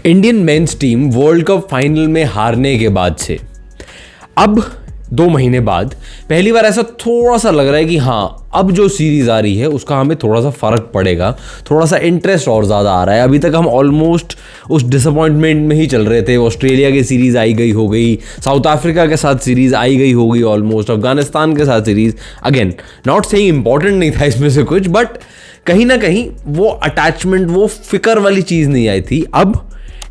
Indian men's team world cup final में हारने के बाद से अब 2 महीने बाद पहली बार ऐसा थोड़ा सा लग रहा है कि हाँ, अब जो सीरीज आ रही है उसका हमें थोड़ा सा फर्क पड़ेगा, थोड़ा सा इंटरेस्ट और ज़्यादा आ रहा है। अभी तक हम ऑलमोस्ट उस डिसअपॉइंटमेंट में ही चल रहे थे। ऑस्ट्रेलिया की सीरीज़ आई गई हो गई, साउथ अफ्रीका के साथ सीरीज़ आई गई हो गई, ऑलमोस्ट अफगानिस्तान के साथ series. Again not saying important नहीं था इसमें से कुछ, बट कहीं ना कहीं वो अटैचमेंट, वो फिक्र वाली चीज़ नहीं आई थी। अब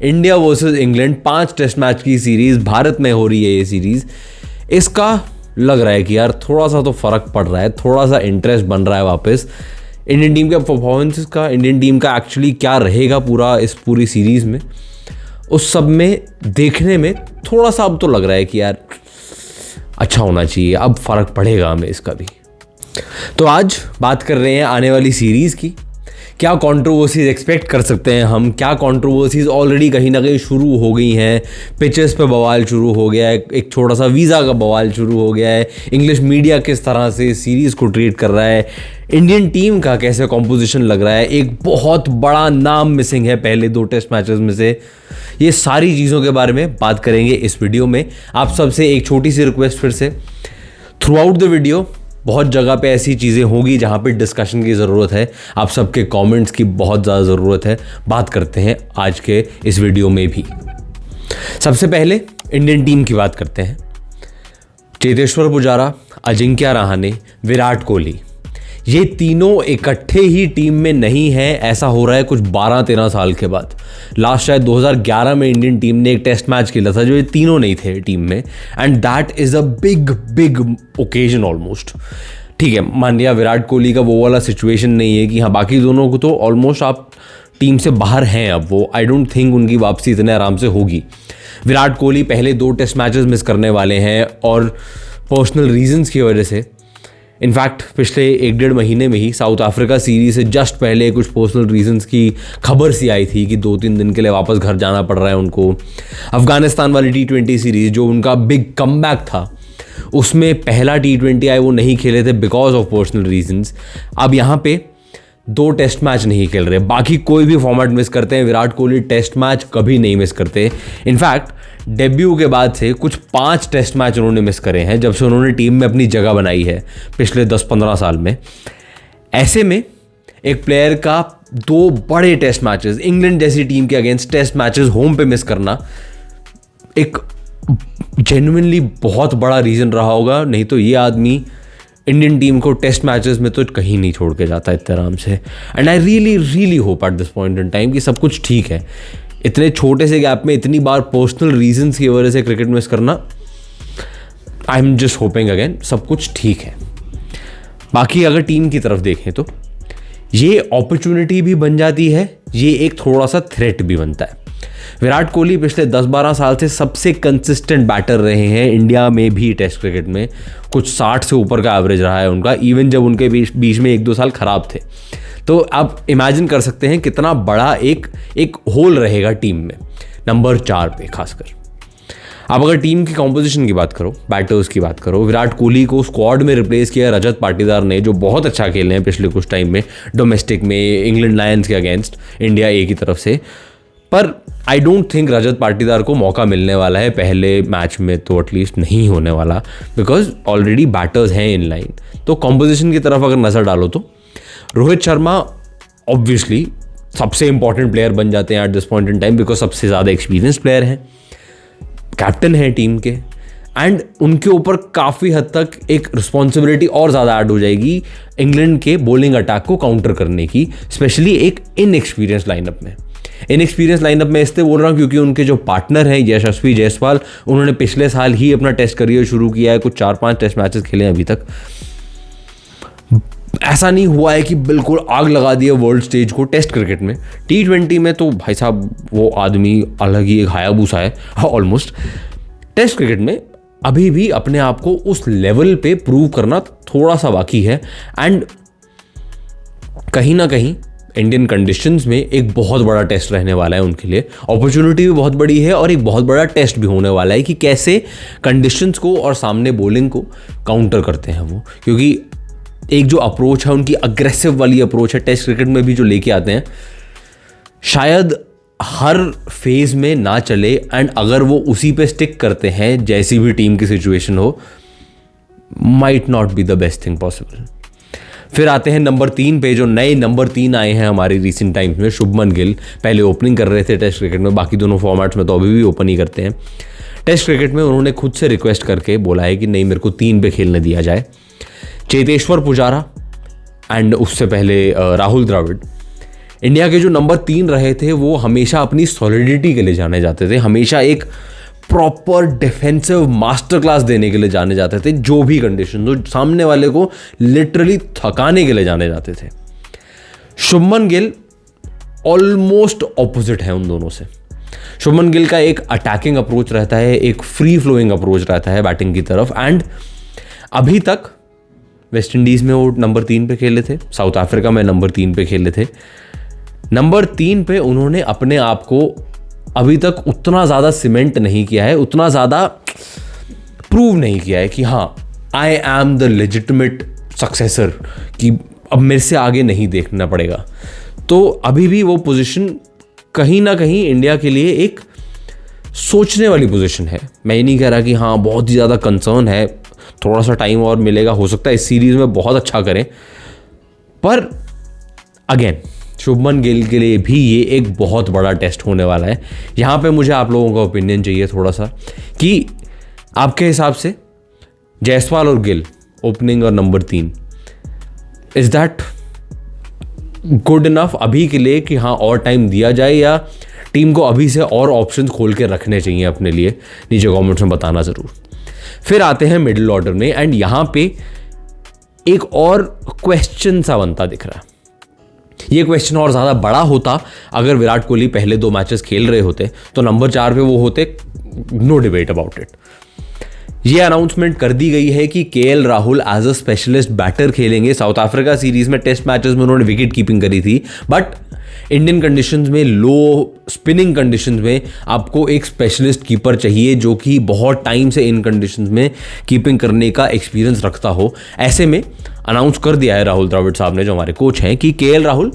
India versus England 5 test match की सीरीज़ भारत में हो रही है। ये सीरीज़ इसका लग रहा है कि यार थोड़ा सा तो फ़र्क पड़ रहा है, थोड़ा सा इंटरेस्ट बन रहा है वापस इंडियन टीम के परफॉर्मेंसेस का, इंडियन टीम का एक्चुअली क्या रहेगा पूरा इस पूरी सीरीज़ में, उस सब में देखने में थोड़ा सा अब तो लग रहा है कि यार अच्छा होना चाहिए, अब फ़र्क पड़ेगा हमें इसका भी। तो आज बात कर रहे हैं आने वाली सीरीज़ की। क्या कंट्रोवर्सीज एक्सपेक्ट कर सकते हैं हम, क्या कंट्रोवर्सीज ऑलरेडी कहीं ना कहीं शुरू हो गई हैं, पिचेस पे बवाल शुरू हो गया है, एक छोटा सा वीज़ा का बवाल शुरू हो गया है, इंग्लिश मीडिया किस तरह से सीरीज़ को ट्रीट कर रहा है, इंडियन टीम का कैसे कॉम्पोजिशन लग रहा है, एक बहुत बड़ा नाम मिसिंग है पहले 2 टेस्ट मैचेस में से। ये सारी चीज़ों के बारे में बात करेंगे इस वीडियो में। आप सबसे एक छोटी सी रिक्वेस्ट फिर से, थ्रू आउट द वीडियो बहुत जगह पे ऐसी चीज़ें होंगी जहाँ पे डिस्कशन की ज़रूरत है, आप सबके कमेंट्स की बहुत ज़्यादा ज़रूरत है। बात करते हैं आज के इस वीडियो में भी। सबसे पहले इंडियन टीम की बात करते हैं। चेतेश्वर पुजारा, अजिंक्य रहाणे, विराट कोहली, ये तीनों इकट्ठे ही टीम में नहीं है, ऐसा हो रहा है कुछ 12-13 साल के बाद। लास्ट शायद 2011 में इंडियन टीम ने एक टेस्ट मैच खेला था जो ये तीनों नहीं थे टीम में, and that is a big occasion almost. ठीक है, मान लिया विराट कोहली का वो वाला सिचुएशन नहीं है कि हाँ, बाकी दोनों को तो ऑलमोस्ट आप टीम से बाहर हैं अब, वो आई डोंट थिंक उनकी वापसी इतने आराम से होगी। विराट कोहली पहले 2 टेस्ट मैचेस मिस करने वाले हैं और पर्सनल रीजंस की वजह से। इनफैक्ट पिछले 1-1.5 महीने में ही साउथ अफ्रीका सीरीज से जस्ट पहले कुछ पर्सनल रीजंस की खबर सी आई थी कि 2-3 दिन के लिए वापस घर जाना पड़ रहा है उनको। अफगानिस्तान वाली T20 सीरीज जो उनका बिग कमबैक था, उसमें पहला T20 आए वो नहीं खेले थे बिकॉज ऑफ पर्सनल रीजंस। अब यहाँ पे 2 टेस्ट मैच नहीं खेल रहे, बाकी कोई भी फॉर्मेट मिस करते हैं, विराट कोहली टेस्ट मैच कभी नहीं मिस करते। इनफैक्ट डेब्यू के बाद से कुछ 5 टेस्ट मैच उन्होंने मिस करे हैं जब से उन्होंने टीम में अपनी जगह बनाई है पिछले 10-15 साल में। ऐसे में एक प्लेयर का 2 बड़े टेस्ट मैचेस, इंग्लैंड जैसी टीम के अगेंस्ट टेस्ट मैचेस होम पे मिस करना एक जेन्युइनली बहुत बड़ा रीज़न रहा होगा। नहीं तो ये आदमी इंडियन टीम को टेस्ट मैचेस में तो कहीं नहीं छोड़ के जाता इतने आराम से। And I really hope at this point in time कि सब कुछ ठीक है। इतने छोटे से गैप में इतनी बार पर्सनल रीजंस की वजह से क्रिकेट मिस करना, I am just hoping again सब कुछ ठीक है। बाकी अगर टीम की तरफ देखें तो ये अपॉर्चुनिटी भी बन जाती है, ये एक थोड़ा सा थ्रेट भी बनता है। विराट कोहली पिछले 10-12 साल से सबसे कंसिस्टेंट बैटर रहे हैं इंडिया में भी टेस्ट क्रिकेट में। कुछ 60 से ऊपर का एवरेज रहा है उनका, इवन जब उनके बीच में 1-2 साल खराब थे। तो आप इमेजिन कर सकते हैं कितना बड़ा एक होल रहेगा टीम में, नंबर 4 पे खासकर। अब अगर टीम की कॉम्पोजिशन की बात करो, बैटर्स की बात करो, विराट कोहली को स्क्वाड में रिप्लेस किया रजत पाटीदार ने, जो बहुत अच्छा खेले हैं पिछले कुछ टाइम में डोमेस्टिक में इंग्लैंड लायंस के अगेंस्ट इंडिया ए की तरफ से। पर I don't think Rajat Patidar को मौका मिलने वाला है पहले मैच में, तो एटलीस्ट नहीं होने वाला, बिकॉज ऑलरेडी बैटर्स हैं इन लाइन। तो कॉम्पोजिशन की तरफ अगर नज़र डालो तो रोहित शर्मा ऑब्वियसली सबसे इंपॉर्टेंट प्लेयर बन जाते हैं at this point in time, because सबसे ज़्यादा एक्सपीरियंस प्लेयर हैं, कैप्टन है टीम के, एंड उनके ऊपर काफ़ी हद तक एक रिस्पॉन्सिबिलिटी और ज़्यादा ऐड हो जाएगी इंग्लैंड के बॉलिंग अटैक को काउंटर करने की, स्पेशली एक इनएक्सपीरियंस लाइनअप में। इनएक्सपीरियंस लाइनअप में इसलिए बोल रहा हूँ क्योंकि उनके जो पार्टनर हैं यशस्वी जायसवाल, उन्होंने पिछले साल ही अपना टेस्ट करियर शुरू किया है, कुछ 4-5 टेस्ट मैचेस खेले हैं अभी तक। ऐसा नहीं हुआ है कि बिल्कुल आग लगा दिया वर्ल्ड स्टेज को टेस्ट क्रिकेट में। T20 में तो भाई साहब वो आदमी अलग ही एक हायाबूसा है ऑलमोस्ट। टेस्ट क्रिकेट में अभी भी अपने आप को उस लेवल पे प्रूव करना थोड़ा सा बाकी है, एंड कहीं ना कहीं इंडियन कंडीशंस में एक बहुत बड़ा टेस्ट रहने वाला है उनके लिए। अपॉर्चुनिटी भी बहुत बड़ी है और एक बहुत बड़ा टेस्ट भी होने वाला है कि कैसे कंडीशंस को और सामने बॉलिंग को काउंटर करते हैं वो, क्योंकि एक जो अप्रोच है उनकी अग्रेसिव वाली अप्रोच है टेस्ट क्रिकेट में भी जो लेके आते हैं, शायद हर फेज में ना चले, एंड अगर वो उसी पे स्टिक करते हैं जैसी भी टीम की सिचुएशन हो, might not be the best thing possible. फिर आते हैं नंबर 3 पे, जो नए नंबर 3 आए हैं हमारी रिसेंट टाइम्स में, शुभमन गिल। पहले ओपनिंग कर रहे थे टेस्ट क्रिकेट में, बाकी दोनों फॉर्मेट्स में तो अभी भी ओपन ही करते हैं। टेस्ट क्रिकेट में उन्होंने खुद से रिक्वेस्ट करके बोला है कि नहीं, मेरे को 3 पे खेलने दिया जाए। चेतेश्वर पुजारा एंड उससे पहले राहुल द्रविड़, इंडिया के जो नंबर 3 रहे थे, वो हमेशा अपनी सॉलिडिटी के लिए जाने जाते थे, हमेशा एक प्रॉपर डिफेंसिव मास्टर क्लास देने के लिए जाने जाते थे, जो भी कंडीशन हो, सामने वाले को लिटरली थकाने के लिए जाने जाते थे। शुभमन गिल ऑलमोस्ट ऑपोजिट है उन दोनों से। शुभमन गिल का एक अटैकिंग अप्रोच रहता है, एक फ्री फ्लोइंग अप्रोच रहता है बैटिंग की तरफ, एंड अभी तक वेस्ट इंडीज में वो नंबर 3 पे खेले थे, साउथ अफ्रीका में नंबर 3 पे खेले थे। नंबर 3 पे उन्होंने अपने आप को अभी तक उतना ज़्यादा सीमेंट नहीं किया है, उतना ज़्यादा प्रूव नहीं किया है कि हाँ, I am the legitimate successor, कि अब मेरे से आगे नहीं देखना पड़ेगा। तो अभी भी वो पोजीशन कहीं ना कहीं इंडिया के लिए एक सोचने वाली पोजीशन है। मैं ये नहीं कह रहा कि हाँ बहुत ही ज़्यादा कंसर्न है, थोड़ा सा टाइम और मिलेगा, हो सकता है इस सीरीज़ में बहुत अच्छा करें, पर अगेन शुभमन गिल के लिए भी ये एक बहुत बड़ा टेस्ट होने वाला है। यहाँ पे मुझे आप लोगों का ओपिनियन चाहिए थोड़ा सा, कि आपके हिसाब से जायसवाल और गिल ओपनिंग और number 3, is that good enough अभी के लिए कि हाँ और टाइम दिया जाए, या टीम को अभी से और ऑप्शंस खोल के रखने चाहिए अपने लिए? नीचे कमेंट्स में बताना ज़रूर। फिर आते हैं मिडिल ऑर्डर में, एंड यहाँ पे एक और क्वेश्चन सा बनता दिख रहा है। ये क्वेश्चन और ज़्यादा बड़ा होता अगर विराट कोहली पहले 2 मैचेस खेल रहे होते, तो नंबर 4 पे वो होते, नो डिबेट अबाउट इट। ये अनाउंसमेंट कर दी गई है कि KL Rahul as a specialist batter खेलेंगे। साउथ अफ्रीका सीरीज में टेस्ट मैचेस में उन्होंने विकेट कीपिंग करी थी, बट इंडियन कंडीशंस में, लो स्पिनिंग कंडीशंस में आपको एक स्पेशलिस्ट कीपर चाहिए जो कि बहुत टाइम से इन कंडीशंस में कीपिंग करने का एक्सपीरियंस रखता हो। ऐसे में अनाउंस कर दिया है राहुल द्रविड़ साहब ने, जो हमारे कोच हैं, कि KL Rahul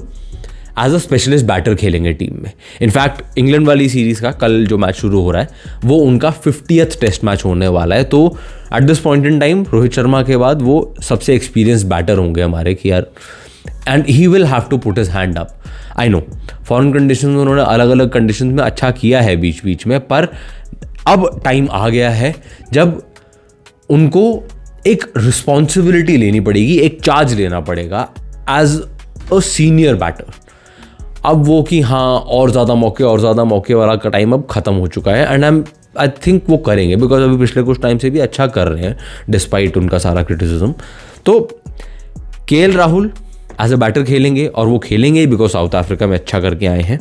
as a specialist batter खेलेंगे टीम में। इनफैक्ट इंग्लैंड वाली सीरीज़ का कल जो मैच शुरू हो रहा है, वो उनका 50th टेस्ट मैच होने वाला है। तो at this point in time Rohit Sharma के बाद वो सबसे एक्सपीरियंस बैटर होंगे हमारे, कि यार, and he will have to put his hand up. I know foreign condition में उन्होंने अलग अलग कंडीशन में अच्छा किया है बीच बीच में, पर अब टाइम आ गया है जब उनको एक रिस्पॉन्सिबिलिटी लेनी पड़ेगी, एक चार्ज लेना पड़ेगा एज अ सीनियर बैटर। अब वो कि हाँ और ज़्यादा मौके वाला का टाइम अब ख़त्म हो चुका है, एंड आई थिंक वो करेंगे, बिकॉज अभी पिछले कुछ टाइम से भी अच्छा कर रहे हैं डिस्पाइट उनका सारा क्रिटिसिज्म। तो KL Rahul as a batter खेलेंगे, और वो खेलेंगे बिकॉज साउथ अफ्रीका में अच्छा करके आए हैं।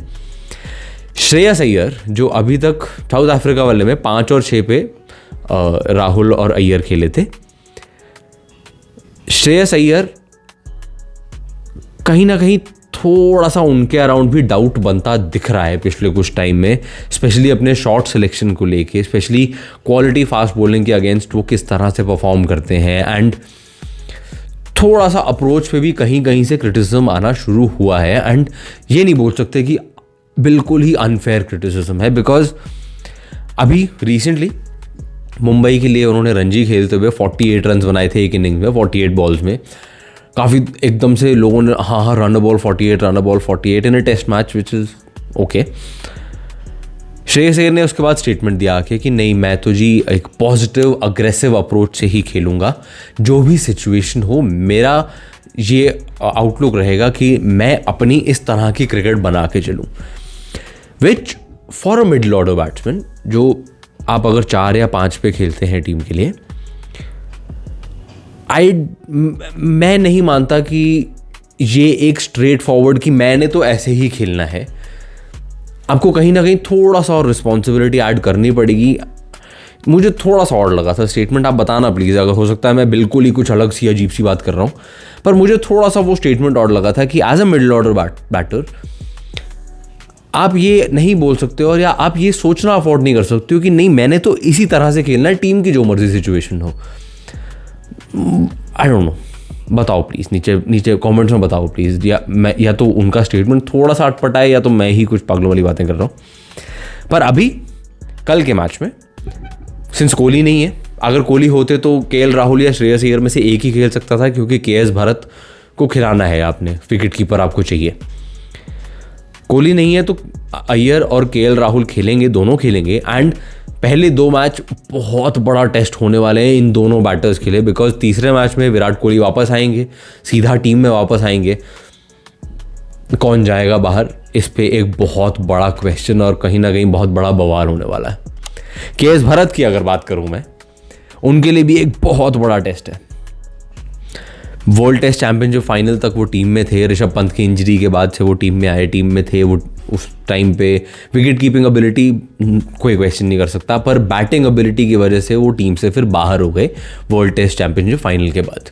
श्रेयस अय्यर, जो अभी तक साउथ अफ्रीका वाले में 5 और 6 पे राहुल और अय्यर खेले थे, श्रेयस अय्यर कहीं ना कहीं थोड़ा सा उनके अराउंड भी डाउट बनता दिख रहा है पिछले कुछ टाइम में, स्पेशली अपने शॉट सिलेक्शन को लेके, स्पेशली क्वालिटी फास्ट बॉलिंग के अगेंस्ट वो किस तरह से परफॉर्म करते हैं, एंड थोड़ा सा अप्रोच पे भी कहीं कहीं से क्रिटिसिज्म आना शुरू हुआ है। एंड ये नहीं बोल सकते कि बिल्कुल ही अनफेयर क्रिटिसिज्म है, बिकॉज अभी रिसेंटली मुंबई के लिए उन्होंने रणजी खेलते हुए 48 रन बनाए थे एक इनिंग में, 48 बॉल्स में। काफ़ी एकदम से लोगों ने हाँ run ball 48 in a test match, which is okay. Shreyas Iyer ने उसके बाद स्टेटमेंट दिया कि नहीं, मैं तो जी एक पॉजिटिव अग्रेसिव अप्रोच से ही खेलूँगा, जो भी सिचुएशन हो। मेरा ये आउटलुक रहेगा कि मैं अपनी इस तरह की क्रिकेट बना के चलूँ, which for a middle order batsman, जो आप अगर 4 या 5 पे खेलते हैं टीम के लिए, मैं नहीं मानता कि ये एक स्ट्रेट फॉरवर्ड कि मैंने तो ऐसे ही खेलना है। आपको कहीं ना कहीं थोड़ा सा और रिस्पॉन्सिबिलिटी ऐड करनी पड़ेगी। मुझे थोड़ा सा और लगा था स्टेटमेंट, आप बताना प्लीज़, अगर हो सकता है मैं बिल्कुल ही कुछ अलग सी अजीब सी बात कर रहा हूँ, पर मुझे थोड़ा सा वो स्टेटमेंट और लगा था कि as a middle order batter आप ये नहीं बोल सकते और या आप ये सोचना अफोर्ड नहीं कर सकते हो कि नहीं, मैंने तो इसी तरह से खेलना है, टीम की जो मर्जी सिचुएशन हो। आई डोंट नो, बताओ प्लीज़, नीचे नीचे कमेंट्स में बताओ प्लीज़, या तो उनका स्टेटमेंट थोड़ा सा अटपटा है या तो मैं ही कुछ पागलों वाली बातें कर रहा हूँ। पर अभी कल के मैच में सिंस कोहली नहीं है, अगर कोहली होते तो केएल राहुल या श्रेयस अय्यर में से एक ही खेल सकता था, क्योंकि केएस भरत को खिलाना है आपने, विकेट कीपर आपको चाहिए। कोहली नहीं है तो अय्यर और केएल राहुल खेलेंगे, दोनों खेलेंगे। एंड पहले 2 मैच बहुत बड़ा टेस्ट होने वाले हैं इन दोनों बैटर्स के लिए, बिकॉज तीसरे मैच में विराट कोहली वापस आएंगे, सीधा टीम में वापस आएंगे। कौन जाएगा बाहर, इस पे एक बहुत बड़ा क्वेश्चन और कहीं ना कहीं बहुत बड़ा बवाल होने वाला है। केएस भरत की अगर बात करूं मैं, उनके लिए भी एक बहुत बड़ा टेस्ट है। वर्ल्ड टेस्ट चैंपियनशिप फाइनल तक वो टीम में थे, ऋषभ पंत की इंजरी के बाद से वो टीम में आए, टीम में थे वो। उस टाइम पे विकेट कीपिंग एबिलिटी कोई क्वेश्चन नहीं कर सकता, पर बैटिंग एबिलिटी की वजह से वो टीम से फिर बाहर हो गए वर्ल्ड टेस्ट चैंपियनशिप फाइनल के बाद।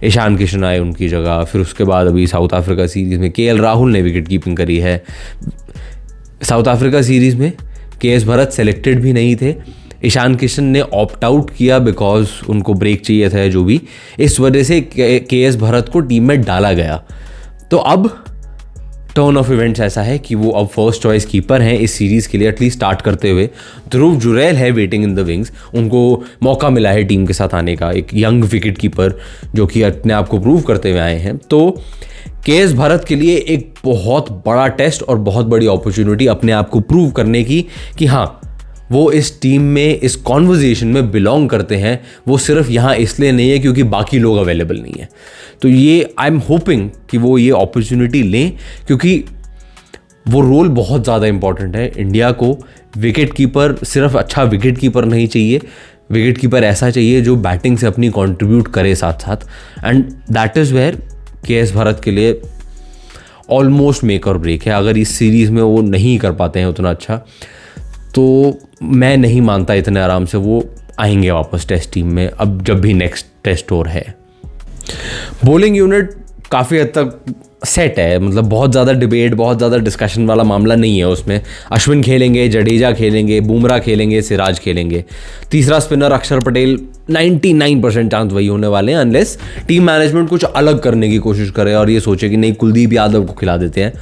ईशान किशन आए उनकी जगह, फिर उसके बाद अभी साउथ अफ्रीका सीरीज़ में केएल राहुल ने विकेट कीपिंग करी है। साउथ अफ्रीका सीरीज़ में केएस भरत सेलेक्टेड भी नहीं थे, ईशान किशन ने ऑप्ट आउट किया बिकॉज उनको ब्रेक चाहिए था, जो भी, इस वजह से केएस भरत को टीम में डाला गया। तो अब टर्न ऑफ इवेंट्स ऐसा है कि वो अब फर्स्ट चॉइस कीपर हैं इस सीरीज़ के लिए, एटलीस्ट स्टार्ट करते हुए। ध्रुव जुरैल है वेटिंग इन द विंग्स, उनको मौका मिला है टीम के साथ आने का, एक यंग विकेट कीपर जो कि अपने आप को प्रूव करते हुए आए हैं। तो केएस भरत के लिए एक बहुत बड़ा टेस्ट और बहुत बड़ी अपॉर्चुनिटी अपने आप को प्रूव करने की कि हाँ, वो इस टीम में, इस कॉन्वर्जेशन में बिलोंग करते हैं। वो सिर्फ यहाँ इसलिए नहीं है क्योंकि बाकी लोग अवेलेबल नहीं है। तो ये आई एम होपिंग कि वो ये अपॉर्चुनिटी लें, क्योंकि वो रोल बहुत ज़्यादा इंपॉर्टेंट है। इंडिया को विकेट कीपर, सिर्फ अच्छा विकेट कीपर नहीं चाहिए, विकेट कीपर ऐसा चाहिए जो बैटिंग से अपनी कंट्रीब्यूट करे साथ साथ। And that is where KS Bharat के लिए ऑलमोस्ट मेक और ब्रेक है। अगर इस सीरीज़ में वो नहीं कर पाते हैं उतना अच्छा, तो मैं नहीं मानता इतने आराम से वो आएंगे वापस टेस्ट टीम में, अब जब भी नेक्स्ट टेस्ट और है। बॉलिंग यूनिट काफ़ी हद तक सेट है, मतलब बहुत ज़्यादा डिबेट, बहुत ज़्यादा डिस्कशन वाला मामला नहीं है उसमें। अश्विन खेलेंगे, जडेजा खेलेंगे, बुमराह खेलेंगे, सिराज खेलेंगे। तीसरा स्पिनर अक्षर पटेल, 99% चांस वही होने वाले हैं, अनलेस टीम मैनेजमेंट कुछ अलग करने की कोशिश करे और ये सोचे कि नहीं, कुलदीप यादव को खिला देते हैं।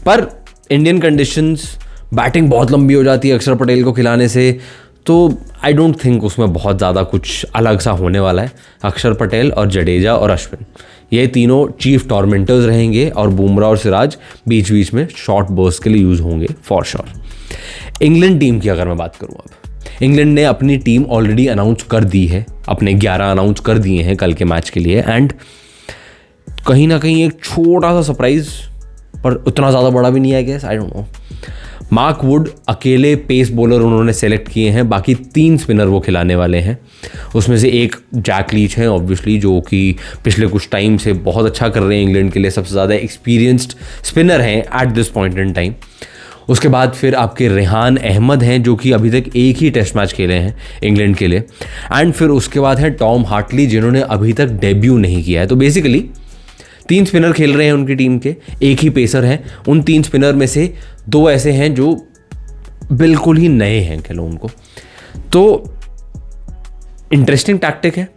पर इंडियन कंडीशंस, बैटिंग बहुत लंबी हो जाती है अक्षर पटेल को खिलाने से, तो आई डोंट थिंक उसमें बहुत ज़्यादा कुछ अलग सा होने वाला है। अक्षर पटेल और जडेजा और अश्विन, ये तीनों चीफ टॉर्मेंटर्स रहेंगे और बुमराह और सिराज बीच बीच में शॉर्ट बर्स्ट के लिए यूज़ होंगे फॉर श्योर। इंग्लैंड टीम की अगर मैं बात करूँ, अब इंग्लैंड ने अपनी टीम ऑलरेडी अनाउंस कर दी है, अपने 11 अनाउंस कर दिए हैं कल के मैच के लिए। एंड कहीं ना कहीं एक छोटा सा सरप्राइज, पर उतना ज़्यादा बड़ा भी नहीं है gas, I don't know. Mark Wood अकेले पेस बॉलर उन्होंने सेलेक्ट किए हैं, बाकी 3 स्पिनर वो खिलाने वाले हैं। उसमें से एक जैक लीच है ऑब्वियसली, जो कि पिछले कुछ टाइम से बहुत अच्छा कर रहे हैं इंग्लैंड के लिए, सबसे ज़्यादा एक्सपीरियंस्ड स्पिनर हैं at this point in time. उसके बाद फिर आपके रेहान अहमद हैं, जो कि अभी तक एक ही टेस्ट मैच खेले हैं इंग्लैंड के लिए। एंड फिर उसके बाद है टॉम हार्टली, जिन्होंने अभी तक डेब्यू नहीं किया है। तो बेसिकली 3 स्पिनर खेल रहे हैं उनकी टीम के, एक ही पेसर है। उन 3 स्पिनर में से 2 ऐसे हैं जो बिल्कुल ही नए हैं, कह लो उनको। तो इंटरेस्टिंग टैक्टिक है।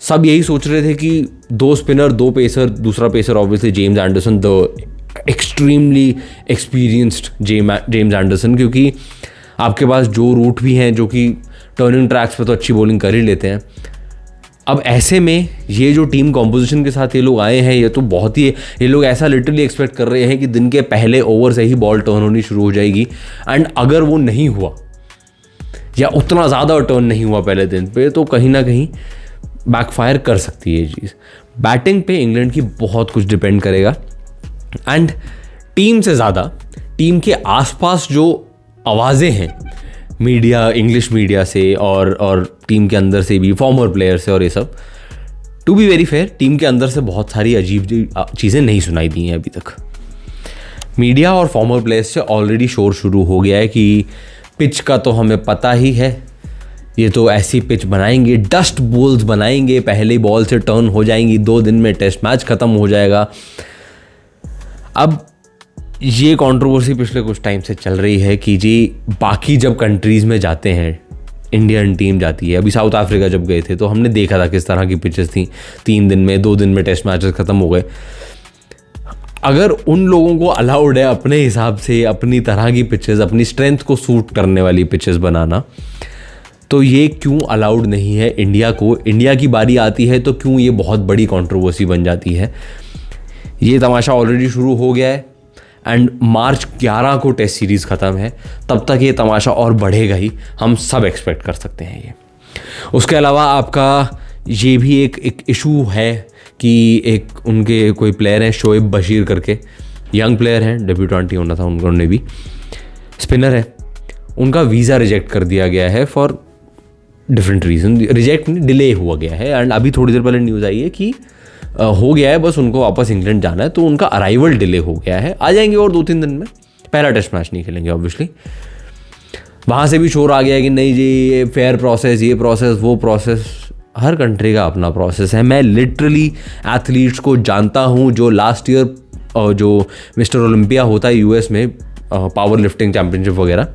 सब यही सोच रहे थे कि 2 स्पिनर 2 पेसर, दूसरा pacer obviously James Anderson, the extremely experienced James Anderson, क्योंकि आपके पास जो रूट भी हैं जो कि टर्निंग ट्रैक्स पे तो अच्छी बॉलिंग कर ही लेते हैं। अब ऐसे में ये जो टीम कॉम्पोजिशन के साथ ये लोग आए हैं, ये तो बहुत ही, ये लोग ऐसा लिटरली एक्सपेक्ट कर रहे हैं कि दिन के पहले ओवर से ही बॉल टर्न होनी शुरू हो जाएगी। एंड अगर वो नहीं हुआ या उतना ज़्यादा टर्न नहीं हुआ पहले दिन पे, तो कहीं ना कहीं बैकफायर कर सकती है ये चीज़। बैटिंग पे इंग्लैंड की बहुत कुछ डिपेंड करेगा। एंड टीम से ज़्यादा टीम के आसपास जो आवाज़ें हैं, मीडिया, इंग्लिश मीडिया से और टीम के अंदर से भी, फॉर्मर प्लेयर से और ये सब, to be very fair, team के अंदर से बहुत सारी अजीब चीज़ें नहीं सुनाई दी हैं अभी तक। मीडिया और फॉर्मर प्लेयर्स से ऑलरेडी शोर शुरू हो गया है कि पिच का तो हमें पता ही है, ये तो ऐसी पिच बनाएंगे, डस्ट बॉल्स बनाएंगे, पहले बॉल से टर्न हो जाएंगी, 2 दिन में टेस्ट मैच ख़त्म हो जाएगा। अब ये कंट्रोवर्सी पिछले कुछ टाइम से चल रही है कि जी बाकी जब कंट्रीज़ में जाते हैं इंडियन टीम जाती है। अभी साउथ अफ्रीका जब गए थे तो हमने देखा था किस तरह की पिचेस थी, 3 दिन में 2 दिन में टेस्ट मैचेस खत्म हो गए। अगर उन लोगों को अलाउड है अपने हिसाब से अपनी तरह की पिचेस, अपनी स्ट्रेंथ को सूट करने वाली पिचेस बनाना, तो ये क्यों अलाउड नहीं है इंडिया को? इंडिया की बारी आती है तो क्यों ये बहुत बड़ी कंट्रोवर्सी बन जाती है? ये तमाशा ऑलरेडी शुरू हो गया है एंड मार्च 11 को टेस्ट सीरीज़ ख़त्म है, तब तक ये तमाशा और बढ़ेगा ही, हम सब एक्सपेक्ट कर सकते हैं ये। उसके अलावा आपका ये भी एक इशू है कि एक उनके कोई प्लेयर हैं शोएब बशीर करके, यंग प्लेयर हैं, डेब्यूटेंट ही होना था उन्होंने भी, स्पिनर है, उनका वीज़ा रिजेक्ट कर दिया गया है फॉर डिफरेंट रीज़न। रिजेक्ट नहीं, डिले हुआ गया है एंड अभी थोड़ी देर पहले न्यूज़ आई है कि हो गया है, बस उनको वापस इंग्लैंड जाना है, तो उनका अराइवल डिले हो गया है, आ जाएंगे और 2-3 दिन में। पहला टेस्ट मैच नहीं खेलेंगे ऑब्वियसली। वहाँ से भी शोर आ गया है कि नहीं जी ये फेयर प्रोसेस, ये प्रोसेस, वो प्रोसेस। हर कंट्री का अपना प्रोसेस है। मैं लिटरली एथलीट्स को जानता हूँ जो लास्ट ईयर जो मिस्टर ओलंपिया होता है यूएस में, पावर लिफ्टिंग चैम्पियनशिप वगैरह,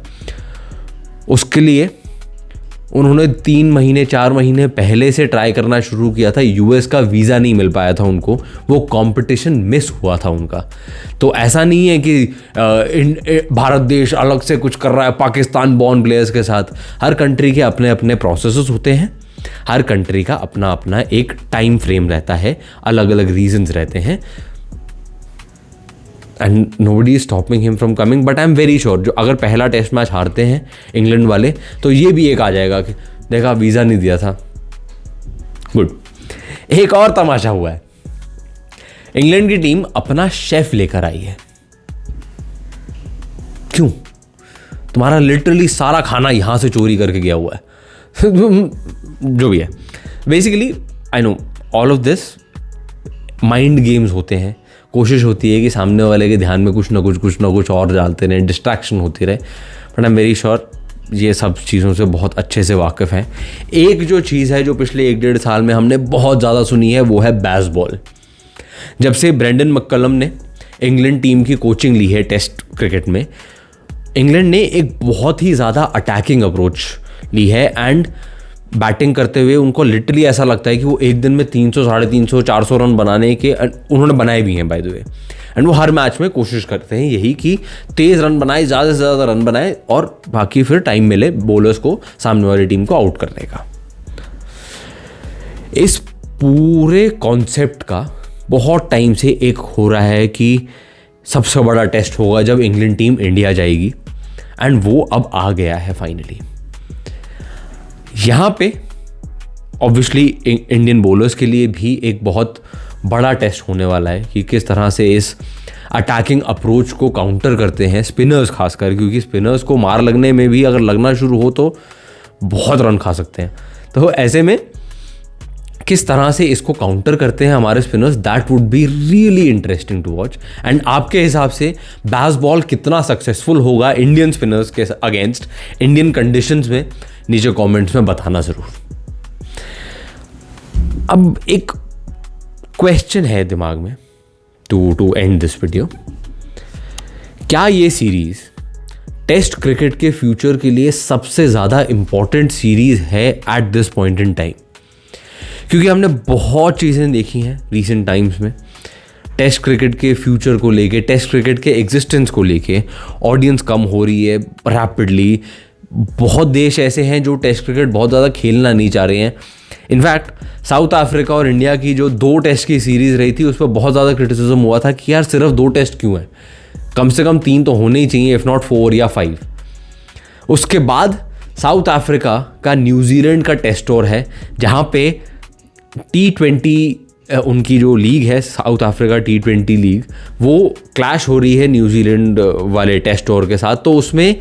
उसके लिए उन्होंने 3 महीने 4 महीने पहले से ट्राई करना शुरू किया था। यूएस का वीज़ा नहीं मिल पाया था उनको, वो कंपटीशन मिस हुआ था उनका। तो ऐसा नहीं है कि भारत देश अलग से कुछ कर रहा है पाकिस्तान बॉर्न प्लेयर्स के साथ। हर कंट्री के अपने अपने प्रोसेसेस होते हैं, हर कंट्री का अपना अपना एक टाइम फ्रेम रहता है, अलग अलग रीजंस रहते हैं and nobody is stopping him from coming. But I am very sure जो अगर पहला टेस्ट मैच हारते हैं इंग्लैंड वाले तो ये भी एक आ जाएगा कि देखा वीज़ा नहीं दिया था। गुड। एक और तमाशा हुआ है, इंग्लैंड की टीम अपना शेफ लेकर आई है। क्यों? तुम्हारा लिटरली सारा खाना यहां से चोरी करके गया हुआ है। जो भी है, basically I know all of this mind games होते हैं। कोशिश होती है कि सामने वाले के ध्यान में कुछ ना कुछ और डालते रहे, डिस्ट्रैक्शन होती रहे। But I am very sure ये सब चीज़ों से बहुत अच्छे से वाकिफ़ हैं। एक जो चीज़ है जो पिछले 1-1.5 साल में हमने बहुत ज़्यादा सुनी है वो है बेसबॉल। जब से ब्रेंडन मैककलम ने इंग्लैंड टीम की कोचिंग ली है टेस्ट क्रिकेट में, इंग्लैंड ने एक बहुत ही ज़्यादा अटैकिंग अप्रोच ली है एंड बैटिंग करते हुए उनको लिटरली ऐसा लगता है कि वो एक दिन में 300, 350, 400 रन बनाने के उन्होंने बनाए भी हैं बाय द वे। एंड वो हर मैच में कोशिश करते हैं यही कि तेज़ रन बनाए, ज़्यादा से ज़्यादा रन बनाए और बाकी फिर टाइम मिले बॉलर्स को सामने वाली टीम को आउट करने का। इस पूरे कॉन्सेप्ट का बहुत टाइम से एक हो रहा है कि सबसे बड़ा टेस्ट होगा जब इंग्लैंड टीम इंडिया जाएगी एंड वो अब आ गया है फाइनली। यहाँ पे ऑब्वियसली इंडियन बॉलर्स के लिए भी एक बहुत बड़ा टेस्ट होने वाला है कि किस तरह से इस अटैकिंग अप्रोच को काउंटर करते हैं स्पिनर्स खासकर, क्योंकि स्पिनर्स को मार लगने में भी अगर लगना शुरू हो तो बहुत रन खा सकते हैं। तो ऐसे में किस तरह से इसको काउंटर करते हैं हमारे spinners, that would be really interesting to watch. And आपके हिसाब से बेसबॉल कितना सक्सेसफुल होगा इंडियन स्पिनर्स के अगेंस्ट इंडियन कंडीशंस में, नीचे कमेंट्स में बताना जरूर। अब एक क्वेश्चन है दिमाग में टू एंड दिस वीडियो, क्या ये सीरीज टेस्ट क्रिकेट के फ्यूचर के लिए सबसे ज़्यादा इंपॉर्टेंट सीरीज है at this point in time? क्योंकि हमने बहुत चीज़ें देखी हैं रीसेंट टाइम्स में टेस्ट क्रिकेट के फ्यूचर को लेके, टेस्ट क्रिकेट के एग्जिस्टेंस को लेके। ऑडियंस कम हो रही है रैपिडली, बहुत देश ऐसे हैं जो टेस्ट क्रिकेट बहुत ज़्यादा खेलना नहीं चाह रहे हैं। इनफैक्ट साउथ अफ्रीका और इंडिया की जो 2 टेस्ट की सीरीज़ रही थी उस पर बहुत ज़्यादा क्रिटिसिज्म हुआ था कि यार सिर्फ 2 टेस्ट क्यों हैं, कम से कम 3 तो होने ही चाहिए, इफ़ नॉट 4 या 5। उसके बाद साउथ अफ्रीका का न्यूजीलैंड का टेस्ट टूर है जहाँ पे T20 उनकी जो लीग है साउथ अफ्रीका T20 लीग, वो क्लैश हो रही है न्यूजीलैंड वाले टेस्ट टूर के साथ। तो उसमें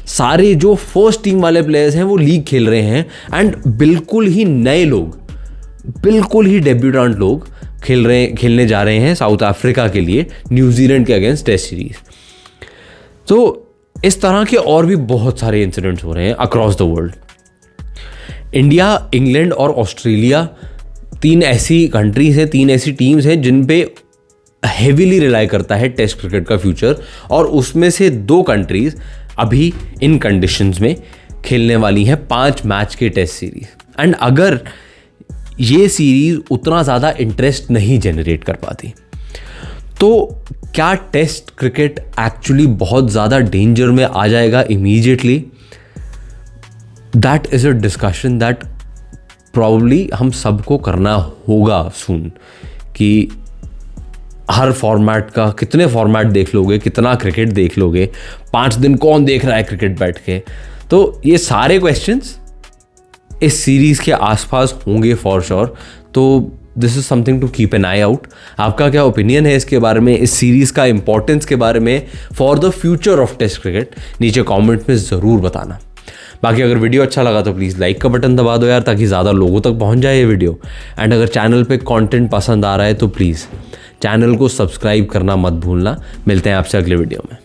सारे जो फर्स्ट टीम वाले प्लेयर्स हैं वो लीग खेल रहे हैं एंड बिल्कुल ही नए लोग, बिल्कुल ही डेब्यूटेंट लोग खेलने जा रहे हैं साउथ अफ्रीका के लिए न्यूजीलैंड के अगेंस्ट टेस्ट सीरीज। तो इस तरह के और भी बहुत सारे इंसिडेंट्स हो रहे हैं across the world. India, England और ऑस्ट्रेलिया 3 ऐसी कंट्रीज हैं, 3 ऐसी टीम्स हैं जिन पे हेविली रिलाई करता है टेस्ट क्रिकेट का फ्यूचर, और उसमें से 2 कंट्रीज अभी इन कंडीशंस में खेलने वाली हैं 5 मैच की टेस्ट सीरीज। एंड अगर ये सीरीज उतना ज़्यादा इंटरेस्ट नहीं जनरेट कर पाती तो क्या टेस्ट क्रिकेट एक्चुअली बहुत ज़्यादा डेंजर में आ जाएगा immediately? That is a discussion that probably हम सबको करना होगा सून, कि हर फॉर्मेट का कितने फॉर्मेट देख लोगे, कितना क्रिकेट देख लोगे, 5 दिन कौन देख रहा है क्रिकेट बैठ के। तो ये सारे क्वेश्चंस इस सीरीज़ के आसपास होंगे फॉर श्योर। तो this is something to keep an eye out. आपका क्या ओपिनियन है इसके बारे में, इस सीरीज़ का इंपॉर्टेंस के बारे में for the future of test cricket? नीचे कमेंट में ज़रूर बताना। बाकी अगर वीडियो अच्छा लगा तो प्लीज़ लाइक का बटन दबा दो यार, ताकि ज़्यादा लोगों तक पहुंच जाए ये वीडियो। एंड अगर चैनल पे कंटेंट पसंद आ रहा है तो प्लीज़ चैनल को सब्सक्राइब करना मत भूलना। मिलते हैं आपसे अगले वीडियो में।